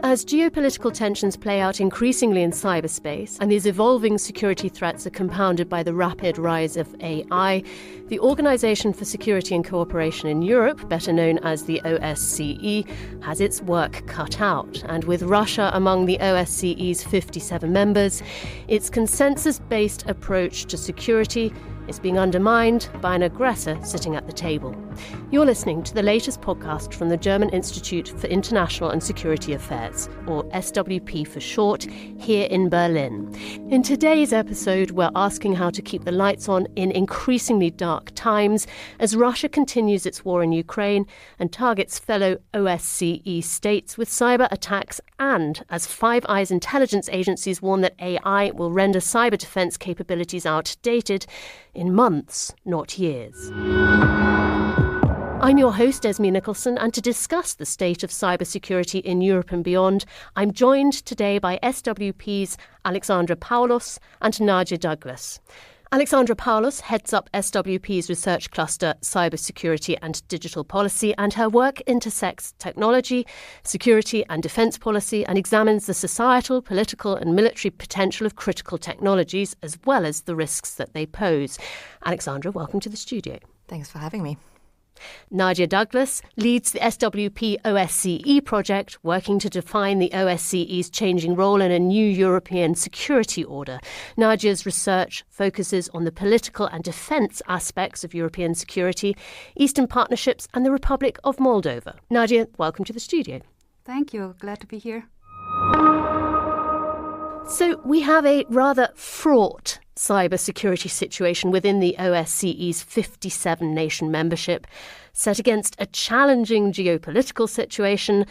As geopolitical tensions play out increasingly in cyberspace and these evolving security threats are compounded by the rapid rise of AI, the Organisation for Security and Cooperation in Europe, better known as the OSCE, has its work cut out. And with Russia among the OSCE's 57 members, its consensus-based approach to security is being undermined by an aggressor sitting at the table. You're listening to the latest podcast from the German Institute for International and Security Affairs, or SWP for short, here in Berlin. In today's episode, we're asking how to keep the lights on in increasingly dark times as Russia continues its war in Ukraine and targets fellow OSCE states with cyber attacks, and as Five Eyes intelligence agencies warn that AI will render cyber defense capabilities outdated in months, not years. I'm your host, Esme Nicholson, and to discuss the state of cybersecurity in Europe and beyond, I'm joined today by SWP's Alexandra Paulus and Nadja Douglas. Alexandra Paulus heads up SWP's research cluster Cybersecurity and Digital Policy, and her work intersects technology, security and defence policy and examines the societal, political and military potential of critical technologies as well as the risks that they pose. Alexandra, welcome to the studio. Thanks for having me. Nadja Douglas leads the SWP OSCE project, working to define the OSCE's changing role in a new European security order. Nadja's research focuses on the political and defence aspects of European security, Eastern partnerships and the Republic of Moldova. Nadja, welcome to the studio. Thank you. Glad to be here. So we have a rather fraught cybersecurity situation within the OSCE's 57-nation membership, set against a challenging geopolitical situation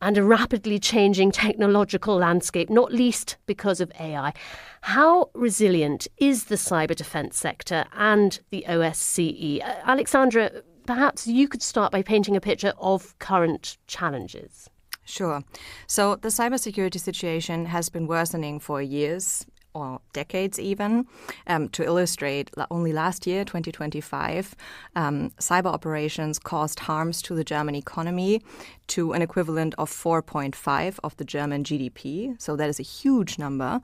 and a rapidly changing technological landscape, not least because of AI. How resilient is the cyber defence sector and the OSCE? Alexandra, perhaps you could start by painting a picture of current challenges. Sure. So the cybersecurity situation has been worsening for years or decades even. To illustrate, only last year, 2025, cyber operations caused harms to the German economy to an equivalent of 4.5 of the German GDP. So that is a huge number.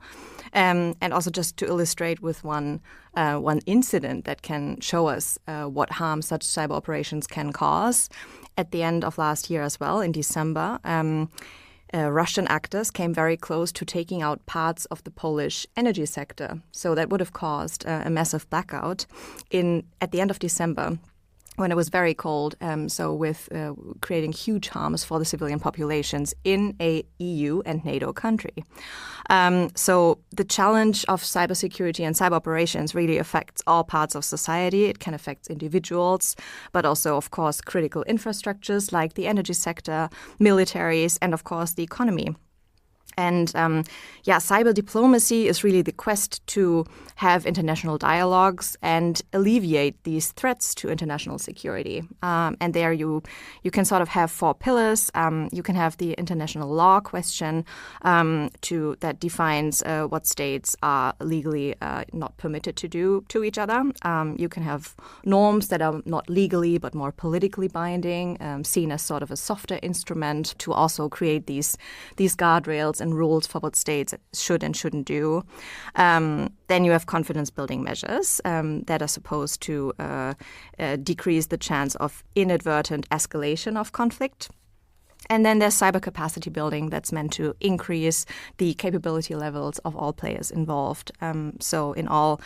And also just to illustrate with one incident that can show us what harm such cyber operations can cause. At the end of last year as well, in December, Russian actors came very close to taking out parts of the Polish energy sector. So that would have caused a massive blackout at the end of December, when it was very cold, with creating huge harms for the civilian populations in a EU and NATO country. So the challenge of cybersecurity and cyber operations really affects all parts of society. It can affect individuals, but also, of course, critical infrastructures like the energy sector, militaries, and, of course, the economy. And cyber diplomacy is really the quest to have international dialogues and alleviate these threats to international security. And there you can sort of have four pillars. You can have the international law question that defines what states are legally not permitted to do to each other. You can have norms that are not legally but more politically binding, seen as sort of a softer instrument to also create these guardrails and rules for what states should and shouldn't do. Then you have confidence-building measures that are supposed to decrease the chance of inadvertent escalation of conflict. And then there's cyber capacity building that's meant to increase the capability levels of all players involved. So in all,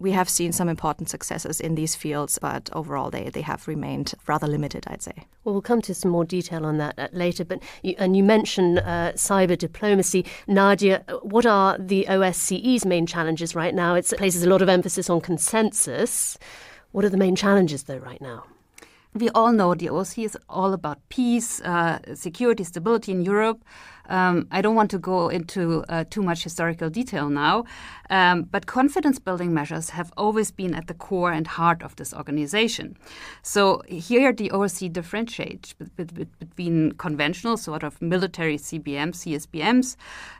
we have seen some important successes in these fields, but overall they have remained rather limited, I'd say. Well, we'll come to some more detail on that later. But you mentioned cyber diplomacy. Nadja, what are the OSCE's main challenges right now? It places a lot of emphasis on consensus. What are the main challenges, though, right now? We all know the OSCE is all about peace, security, stability in Europe. I don't want to go into too much historical detail now, but confidence-building measures have always been at the core and heart of this organization. So here the OSCE differentiates between conventional sort of military CBMs, CSBMs,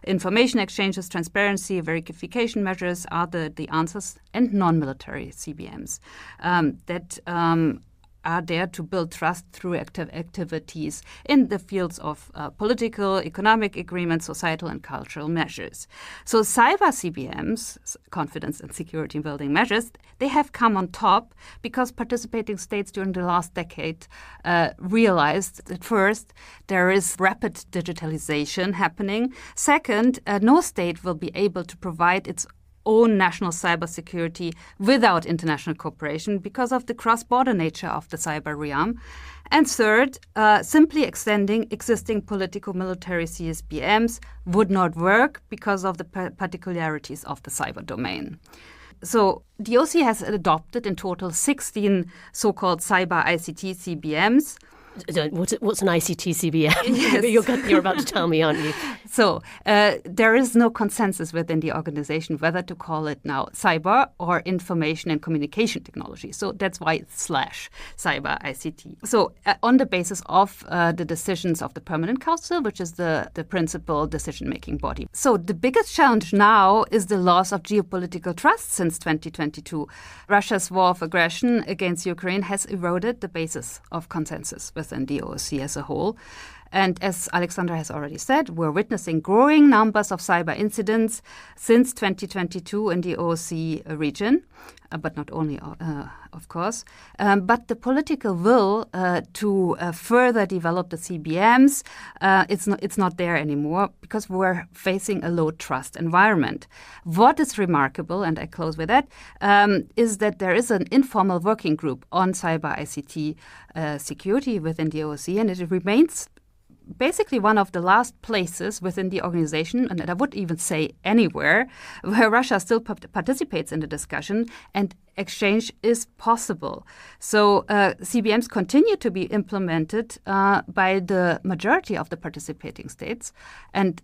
information exchanges, transparency, verification measures are the answers, and non-military CBMs that are there to build trust through activities in the fields of political, economic agreements, societal and cultural measures. So cyber CBMs, confidence and security building measures, they have come on top because participating states during the last decade realized that first, there is rapid digitalization happening. Second, no state will be able to provide its own national cybersecurity without international cooperation because of the cross-border nature of the cyber realm. And third, simply extending existing political military CSBMs would not work because of the particularities of the cyber domain. So the OSCE has adopted in total 16 so-called cyber ICT CBMs. What's an ICT CBM? Yes. You're about to tell me, aren't you? So there is no consensus within the organization whether to call it now cyber or information and communication technology. So that's why it's /cyber ICT. So on the basis of the decisions of the Permanent Council, which is the principal decision-making body. So the biggest challenge now is the loss of geopolitical trust since 2022. Russia's war of aggression against Ukraine has eroded the basis of consensus within the OSCE as a whole. And as Alexandra has already said, we're witnessing growing numbers of cyber incidents since 2022 in the OSCE region, but not only, of course. But the political will to further develop the CBMs, it's not there anymore because we're facing a low trust environment. What is remarkable, and I close with that, is that there is an informal working group on cyber ICT security within the OSCE, and it remains basically one of the last places within the organization, and I would even say anywhere, where Russia still participates in the discussion and exchange is possible. So CBMs continue to be implemented by the majority of the participating states, and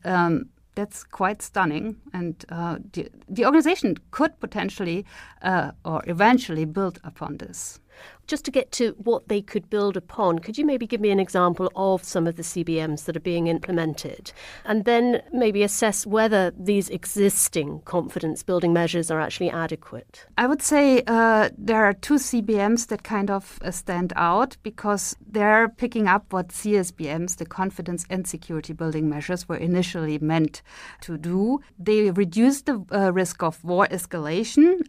that's quite stunning. And the organization could potentially or eventually build upon this. Just to get to what they could build upon, could you maybe give me an example of some of the CBMs that are being implemented, and then maybe assess whether these existing confidence-building measures are actually adequate? I would say there are two CBMs that kind of stand out because they're picking up what CSBMs, the confidence and security building measures, were initially meant to do. They reduce the risk of war escalation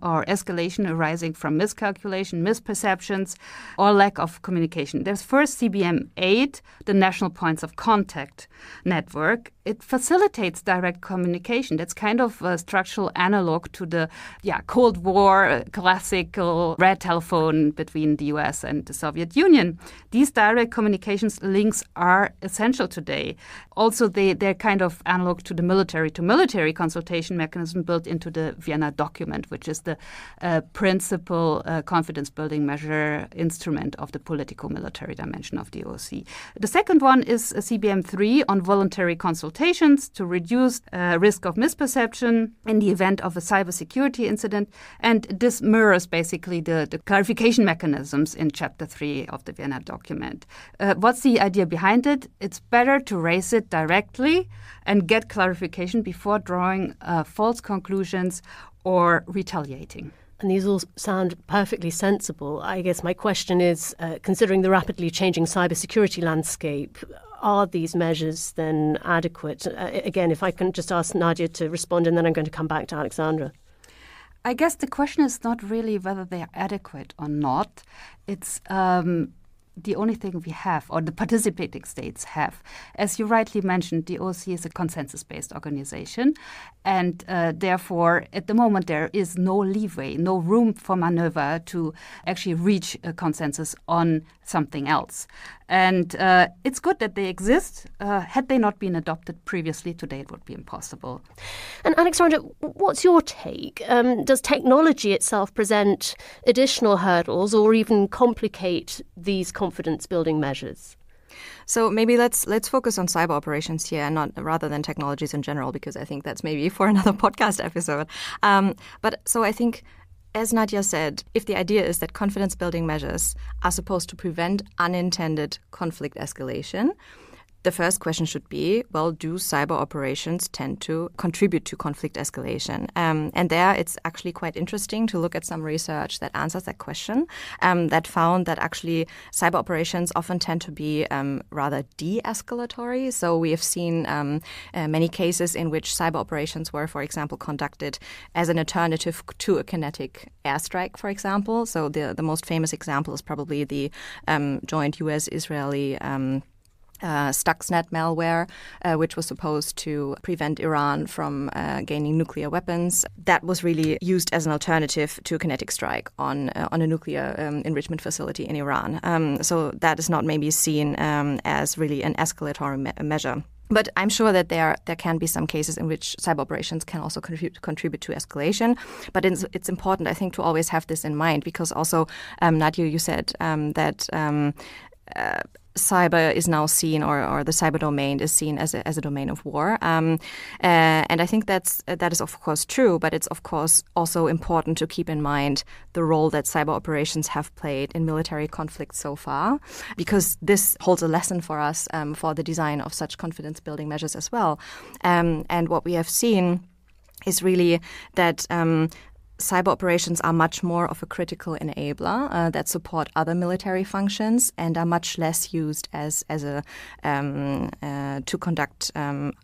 or escalation arising from miscalculation, misperceptions, or lack of communication. There's first CBM 8, the National Points of Contact Network. It facilitates direct communication. That's kind of a structural analog to the Cold War classical red telephone between the US and the Soviet Union. These direct communications links are essential today. Also, they're kind of analog to the military-to-military consultation mechanism built into the Vienna document, which is the principal confidence-building measure instrument of the political-military dimension of the OSCE. The second one is CBM 3 on voluntary consultations to reduce risk of misperception in the event of a cybersecurity incident. And this mirrors basically the clarification mechanisms in Chapter 3 of the Vienna document. What's the idea behind it? It's better to raise it directly and get clarification before drawing false conclusions or retaliating. And these all sound perfectly sensible. I guess my question is, considering the rapidly changing cybersecurity landscape, are these measures then adequate? Again, if I can just ask Nadja to respond, and then I'm going to come back to Alexandra. I guess the question is not really whether they are adequate or not. It's the only thing we have, or the participating states have. As you rightly mentioned, the OSCE is a consensus-based organization, and therefore, at the moment, there is no leeway, no room for maneuver to actually reach a consensus on something else. And it's good that they exist. Had they not been adopted previously, today it would be impossible. And Alexandra, what's your take? Does technology itself present additional hurdles or even complicate these confidence-building measures? So maybe let's focus on cyber operations here, and not rather than technologies in general, because I think that's maybe for another podcast episode. But so I think, as Nadja said, if the idea is that confidence-building measures are supposed to prevent unintended conflict escalation, the first question should be, well, do cyber operations tend to contribute to conflict escalation? And there it's actually quite interesting to look at some research that answers that question, that found that actually cyber operations often tend to be rather de-escalatory. So we have seen many cases in which cyber operations were, for example, conducted as an alternative to a kinetic airstrike, for example. So the most famous example is probably the joint US-Israeli Stuxnet malware, which was supposed to prevent Iran from gaining nuclear weapons. That was really used as an alternative to a kinetic strike on a nuclear enrichment facility in Iran. So that is not maybe seen as really an escalatory measure. But I'm sure that there can be some cases in which cyber operations can also contribute to escalation. But it's important, I think, to always have this in mind, because also, Nadja, you said that cyber is now seen, or the cyber domain is seen as a domain of war, and I think that is of course true. But it's of course also important to keep in mind the role that cyber operations have played in military conflicts so far, because this holds a lesson for us for the design of such confidence-building measures as well. And what we have seen is really that cyber operations are much more of a critical enabler that support other military functions and are much less used as a to conduct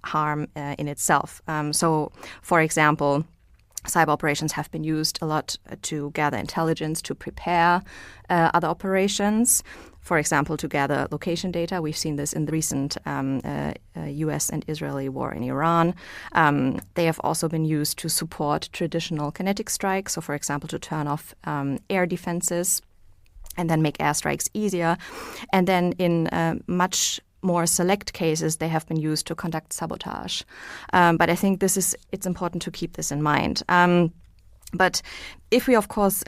harm in itself. So, for example, cyber operations have been used a lot to gather intelligence, to prepare other operations. For example, to gather location data. We've seen this in the recent US and Israeli war in Iran. They have also been used to support traditional kinetic strikes. So, for example, to turn off air defenses and then make airstrikes easier. And then in much more select cases, they have been used to conduct sabotage. But I think it's important to keep this in mind. But if we, of course,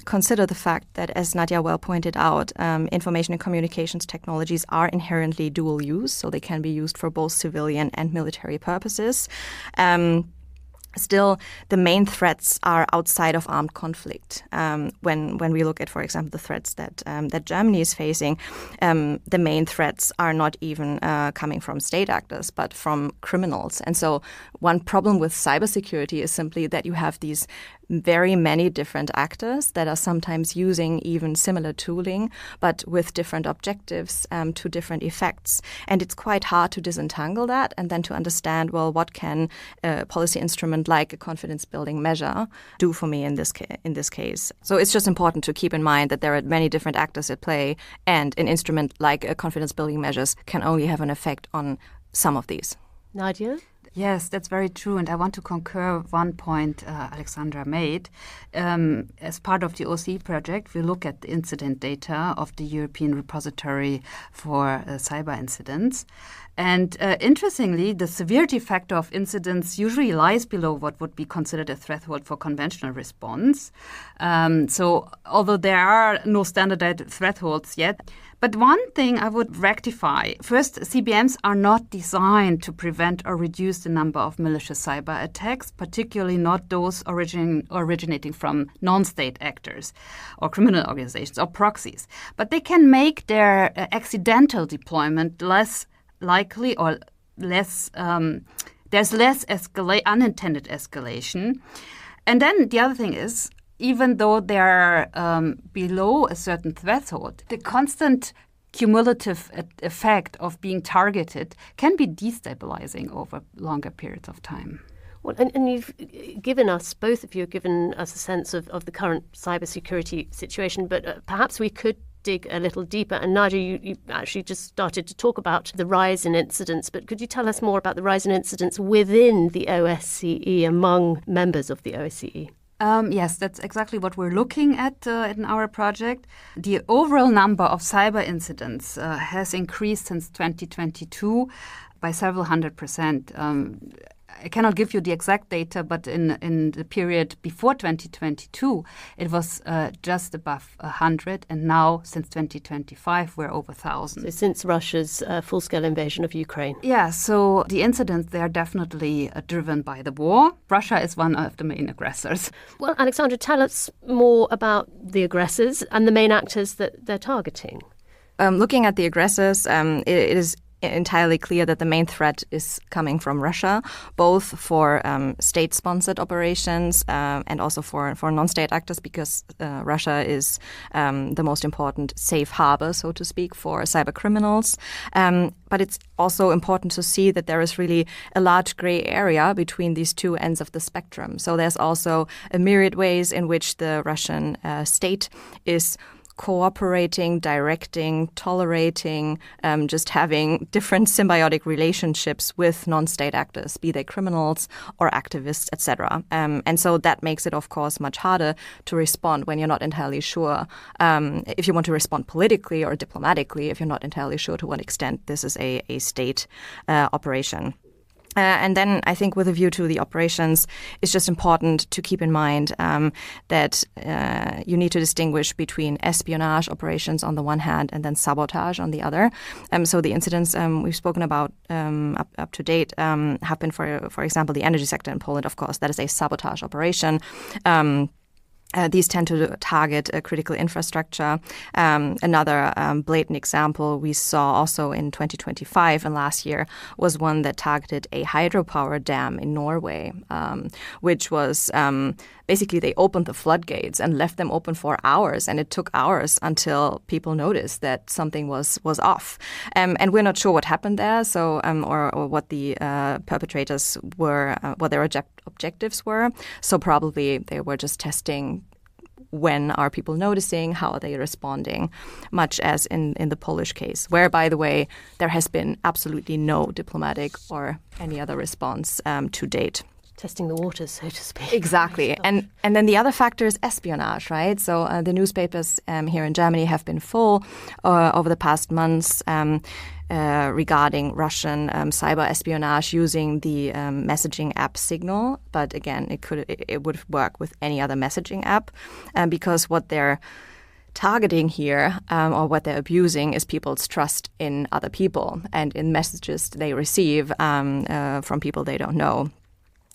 consider the fact that, as Nadja well pointed out, information and communications technologies are inherently dual use, so they can be used for both civilian and military purposes. Still, the main threats are outside of armed conflict. When we look at, for example, the threats that Germany is facing, the main threats are not even coming from state actors, but from criminals. And so, one problem with cybersecurity is simply that you have these very many different actors that are sometimes using even similar tooling, but with different objectives to different effects. And it's quite hard to disentangle that and then to understand, well, what can a policy instrument like a confidence-building measure do for me in this case? So it's just important to keep in mind that there are many different actors at play, and an instrument like a confidence-building measures can only have an effect on some of these. Nadja? Yes, that's very true. And I want to concur one point Alexandra made. As part of the OSCE project, we look at the incident data of the European Repository for Cyber Incidents. And interestingly, the severity factor of incidents usually lies below what would be considered a threshold for conventional response. So although there are no standardized thresholds yet, but one thing I would rectify. First, CBMs are not designed to prevent or reduce the number of malicious cyber attacks, particularly not those originating from non-state actors or criminal organizations or proxies. But they can make their accidental deployment less likely or less. There's less unintended escalation. And then the other thing is, even though they are below a certain threshold, the constant cumulative effect of being targeted can be destabilizing over longer periods of time. Well, and you've given us, both of you have given us a sense of the current cybersecurity situation, but perhaps we could dig a little deeper. And Nadja, you actually just started to talk about the rise in incidents, but could you tell us more about the rise in incidents within the OSCE, among members of the OSCE? Yes, that's exactly what we're looking at in our project. The overall number of cyber incidents has increased since 2022 by several 100%. I cannot give you the exact data, but in the period before 2022, it was just above 100, and now since 2025, we're over 1,000. So since Russia's full-scale invasion of Ukraine. Yeah, so the incidents, they are definitely driven by the war. Russia is one of the main aggressors. Well, Alexandra, tell us more about the aggressors and the main actors that they're targeting. Looking at the aggressors, it is entirely clear that the main threat is coming from Russia, both for state-sponsored operations and also for non-state actors, because Russia is the most important safe harbor, so to speak, for cyber criminals. But it's also important to see that there is really a large gray area between these two ends of the spectrum. So there's also a myriad ways in which the Russian state is cooperating, directing, tolerating, just having different symbiotic relationships with non-state actors, be they criminals or activists, etc. And so that makes it, of course, much harder to respond when you're not entirely sure. If you want to respond politically or diplomatically, if you're not entirely sure to what extent this is a state operation. And then I think with a view to the operations, it's just important to keep in mind that you need to distinguish between espionage operations on the one hand and then sabotage on the other. So the incidents we've spoken about up to date have been, for example, the energy sector in Poland, of course. That is a sabotage operation. These tend to target critical infrastructure. Another blatant example we saw also in 2025 and last year was one that targeted a hydropower dam in Norway, which was basically they opened the floodgates and left them open for hours, and it took hours until people noticed that something was off. And we're not sure what happened there, so or what the perpetrators were, what their objectives were. So probably they were just testing when are people noticing, how are they responding, much as in the Polish case, where, by the way, there has been absolutely no diplomatic or any other response to date. Testing the waters, so to speak. Exactly. And then the other factor is espionage, right? So the newspapers here in Germany have been full over the past months regarding Russian cyber espionage using the messaging app Signal. But again, it would work with any other messaging app because what they're targeting here or what they're abusing is people's trust in other people and in messages they receive from people they don't know.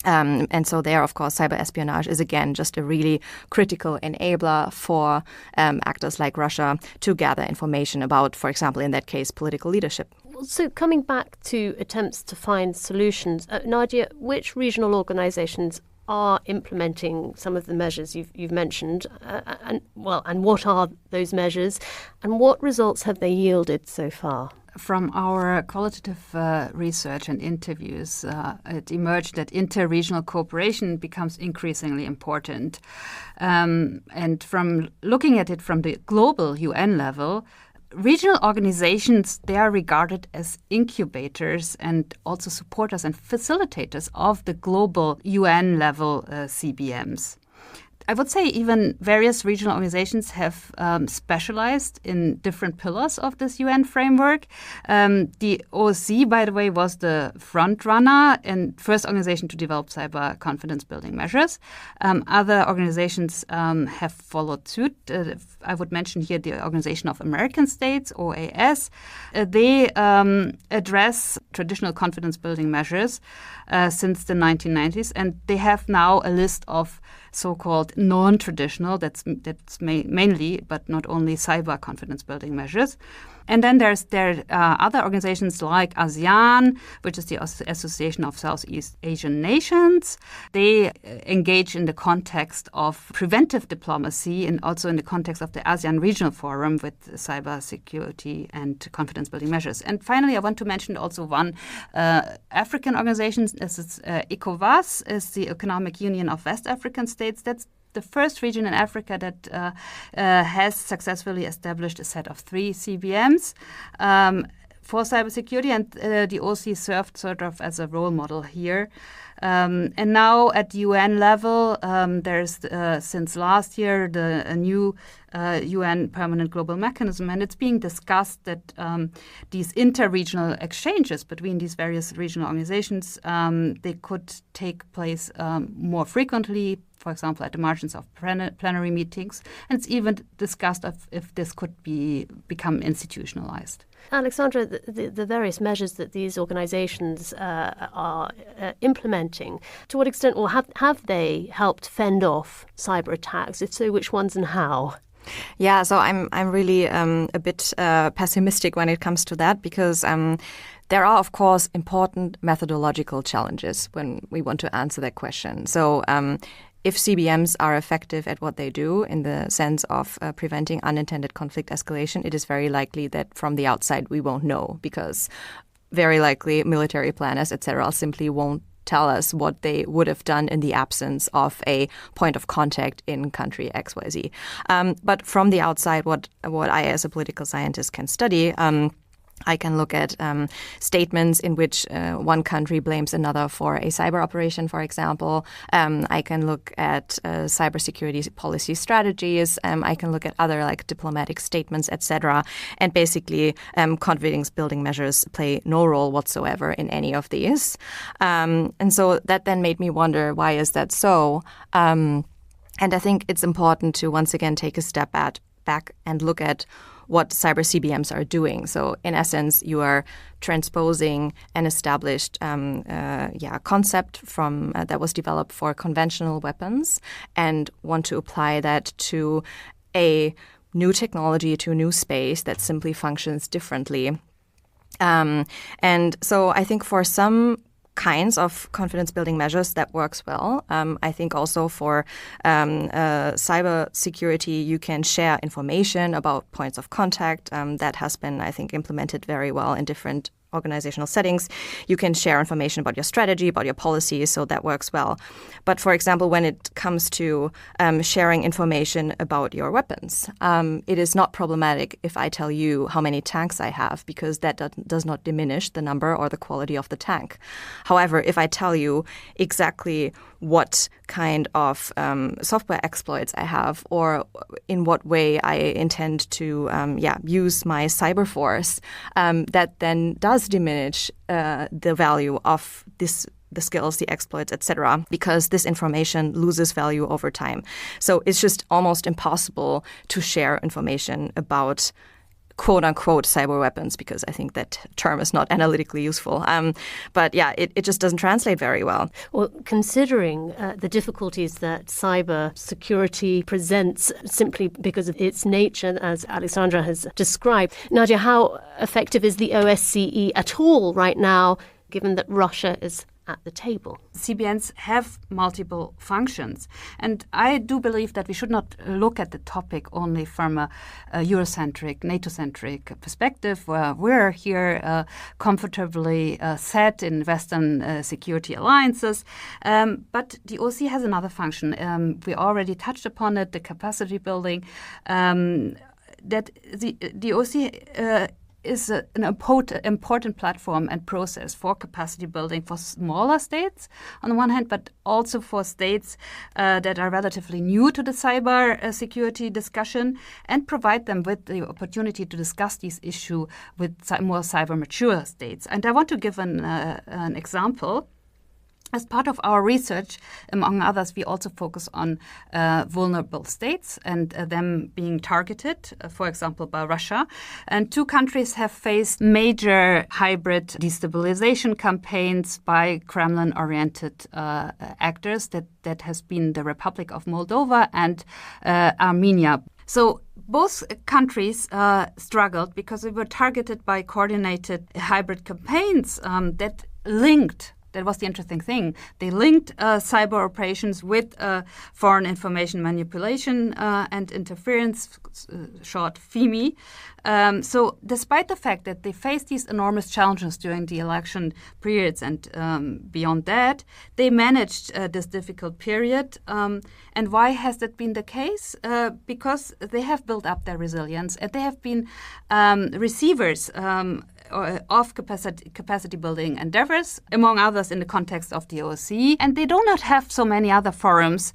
And so there, of course, cyber espionage is, again, just a really critical enabler for actors like Russia to gather information about, for example, in that case, political leadership. So coming back to attempts to find solutions, Nadja, which regional organisations are implementing some of the measures you've mentioned, and what are those measures, and what results have they yielded so far? From our qualitative research and interviews, it emerged that inter-regional cooperation becomes increasingly important. And from looking at it from the global UN level, regional organizations, they are regarded as incubators and also supporters and facilitators of the global UN level CBMs. I would say even various regional organizations have specialized in different pillars of this UN framework. The OSCE, by the way, was the front runner and first organization to develop cyber confidence building measures. Other organizations have followed suit. I would mention here the Organization of American States, OAS. They address traditional confidence building measures since the 1990s, and they have now a list of so-called non-traditional, that's mainly, but not only, cyber confidence building measures. And then there are other organizations like ASEAN, which is the Association of Southeast Asian Nations. They engage in the context of preventive diplomacy and also in the context of the ASEAN Regional Forum with cyber security and confidence building measures. And finally, I want to mention also one African organization. This is ECOWAS, is the Economic Union of West African States. That's the first region in Africa that has successfully established a set of 3 CBMs for cybersecurity, and the OSCE served sort of as a role model here. And now at UN level, there's since last year a new UN Permanent Global Mechanism, and it's being discussed that these inter-regional exchanges between these various regional organizations, they could take place more frequently, for example, at the margins of plenary meetings, and it's even discussed if this could become institutionalized. Alexandra, the various measures that these organizations are implementing, to what extent or have they helped fend off cyber attacks? If so, which ones and how? Yeah, so I'm really a bit pessimistic when it comes to that, because there are, of course, important methodological challenges when we want to answer that question. So if CBMs are effective at what they do in the sense of preventing unintended conflict escalation, it is very likely that from the outside we won't know, because very likely military planners, etc., simply won't tell us what they would have done in the absence of a point of contact in country XYZ. But from the outside, what I as a political scientist can study, I can look at statements in which one country blames another for a cyber operation, for example. I can look at cybersecurity policy strategies. I can look at other like diplomatic statements, etc. And basically, confidence building measures play no role whatsoever in any of these. And so that then made me wonder, why is that so? And I think it's important to once again take a step back and look at what cyber CBMs are doing. So in essence, you are transposing an established concept from that was developed for conventional weapons and want to apply that to a new technology, to a new space that simply functions differently. And so I think for some kinds of confidence-building measures that works well. I think also for cyber security, you can share information about points of contact. That has been, I think, implemented very well in different organizational settings. You can share information about your strategy, about your policies, so that works well. But for example, when it comes to sharing information about your weapons, it is not problematic if I tell you how many tanks I have, because that does not diminish the number or the quality of the tank. However, if I tell you exactly what kind of software exploits I have, or in what way I intend to use my cyber force, that then does diminish the value of the skills, the exploits, etc., because this information loses value over time. So it's just almost impossible to share information about quote-unquote cyber weapons, because I think that term is not analytically useful. But yeah, it just doesn't translate very well. Well, considering the difficulties that cyber security presents simply because of its nature, as Alexandra has described, Nadja, how effective is the OSCE at all right now, given that Russia is at the table? CBMs have multiple functions. And I do believe that we should not look at the topic only from a Eurocentric, NATO-centric perspective, where we're here comfortably set in Western security alliances. But the OSCE has another function. We already touched upon it, the capacity building, that the OSCE is an important platform and process for capacity building for smaller states on the one hand, but also for states that are relatively new to the cyber security discussion, and provide them with the opportunity to discuss these issues with more cyber mature states. And I want to give an example. As part of our research, among others, we also focus on vulnerable states and them being targeted, for example, by Russia. And two countries have faced major hybrid destabilization campaigns by Kremlin-oriented actors. That has been the Republic of Moldova and Armenia. So both countries struggled because they were targeted by coordinated hybrid campaigns that linked. That was the interesting thing. They linked cyber operations with foreign information manipulation and interference, short FIMI. So despite the fact that they faced these enormous challenges during the election periods and beyond that, they managed this difficult period. And why has that been the case? Because they have built up their resilience and they have been receivers of capacity building endeavors, among others in the context of the OSCE. And they do not have so many other forums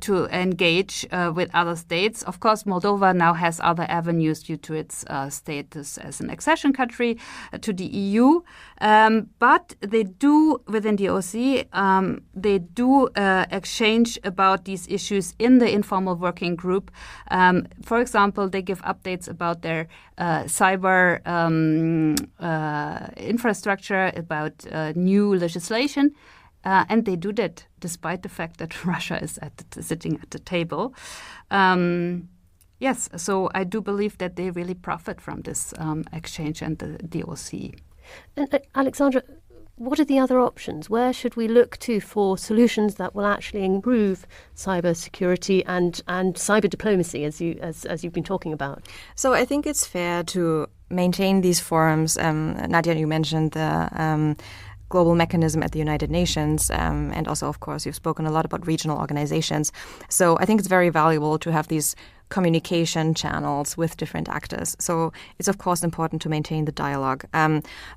to engage with other states. Of course, Moldova now has other avenues due to its status as an accession country to the EU. But they do, within the OSCE, they do exchange about these issues in the informal working group. For example, they give updates about their cyber infrastructure, about new legislation. And they do that despite the fact that Russia is sitting at the table. Yes, so I do believe that they really profit from this exchange and the OSCE. And Alexandra, what are the other options? Where should we look to for solutions that will actually improve cybersecurity and cyber diplomacy, as you've been talking about? So I think it's fair to maintain these forums. Nadja, you mentioned the global mechanism at the United Nations, and also, of course, you've spoken a lot about regional organizations. So I think it's very valuable to have these communication channels with different actors. So it's, of course, important to maintain the dialogue.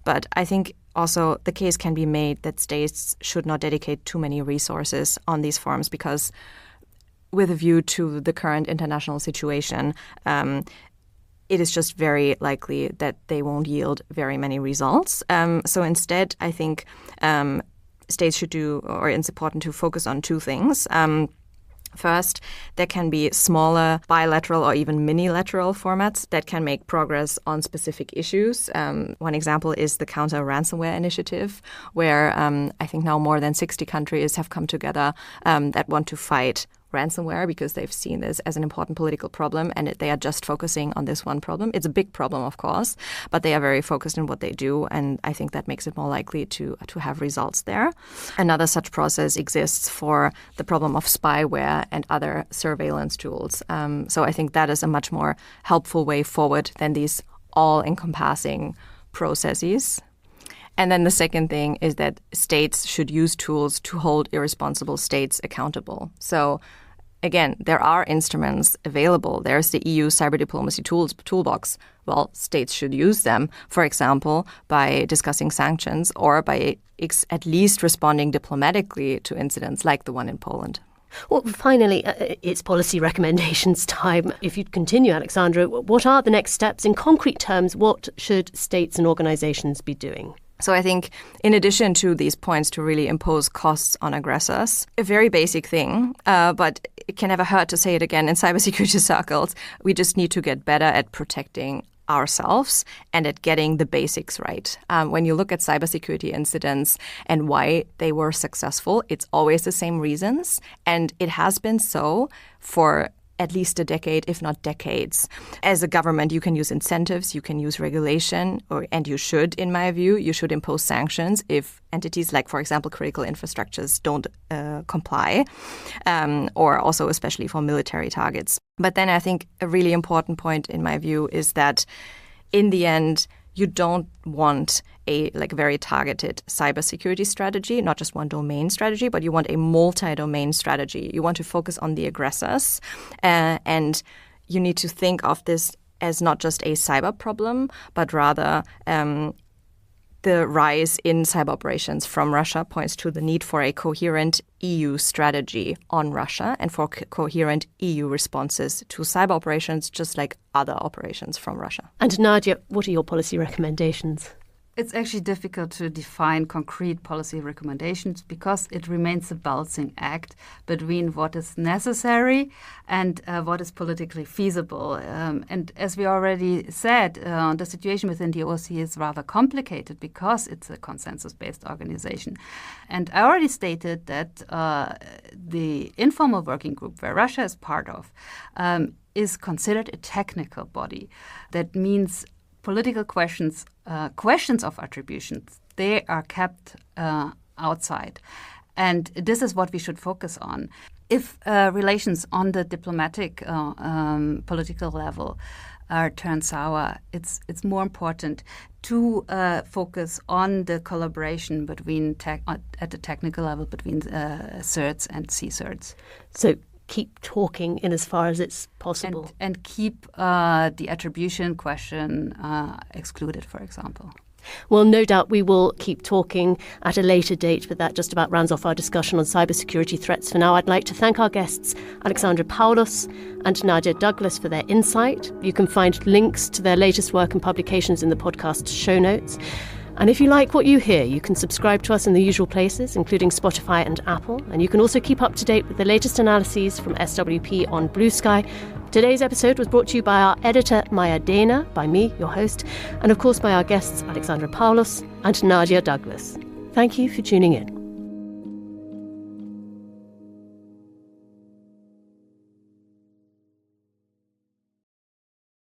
But I think also the case can be made that states should not dedicate too many resources on these forums, because with a view to the current international situation, it is just very likely that they won't yield very many results. So instead, I think states should do, or it's important to focus on two things. First, there can be smaller bilateral or even minilateral formats that can make progress on specific issues. One example is the counter-ransomware initiative, where I think now more than 60 countries have come together that want to fight ransomware because they've seen this as an important political problem, and they are just focusing on this one problem. It's a big problem, of course, but they are very focused in what they do, and I think that makes it more likely to have results there. Another such process exists for the problem of spyware and other surveillance tools. So I think that is a much more helpful way forward than these all-encompassing processes. And then the second thing is that states should use tools to hold irresponsible states accountable. So again, there are instruments available. There's the EU cyber diplomacy toolbox. Well, states should use them, for example, by discussing sanctions or by at least responding diplomatically to incidents like the one in Poland. Well, finally, it's policy recommendations time. If you'd continue, Alexandra, what are the next steps? In concrete terms, what should states and organizations be doing? So I think in addition to these points to really impose costs on aggressors, a very basic thing, but it can never hurt to say it again in cybersecurity circles, we just need to get better at protecting ourselves and at getting the basics right. When you look at cybersecurity incidents and why they were successful, it's always the same reasons. And it has been so for at least a decade, if not decades. As a government, you can use incentives, you can use regulation, and you should, in my view, you should impose sanctions if entities like, for example, critical infrastructures don't comply, or also especially for military targets. But then I think a really important point, in my view, is that in the end, you don't want a very targeted cybersecurity strategy, not just one domain strategy, but you want a multi-domain strategy. You want to focus on the aggressors, and you need to think of this as not just a cyber problem, but rather the rise in cyber operations from Russia points to the need for a coherent EU strategy on Russia and for coherent EU responses to cyber operations, just like other operations from Russia. And Nadja, what are your policy recommendations? It's actually difficult to define concrete policy recommendations because it remains a balancing act between what is necessary and what is politically feasible. And as we already said, the situation within the OSCE is rather complicated because it's a consensus-based organization. And I already stated that the informal working group, where Russia is part of, is considered a technical body. That means political questions of attributions, they are kept outside. And this is what we should focus on. If relations on the diplomatic political level turn sour, it's more important to focus on the collaboration between at the technical level between CERTs and CSERTs. So keep talking in as far as it's possible. And keep the attribution question excluded, for example. Well, no doubt we will keep talking at a later date, but that just about rounds off our discussion on cybersecurity threats. For now, I'd like to thank our guests, Alexandra Paulus and Nadja Douglas, for their insight. You can find links to their latest work and publications in the podcast show notes. And if you like what you hear, you can subscribe to us in the usual places, including Spotify and Apple. And you can also keep up to date with the latest analyses from SWP on Blue Sky. Today's episode was brought to you by our editor, Maya Dana, by me, your host, and of course by our guests, Alexandra Paulus and Nadja Douglas. Thank you for tuning in.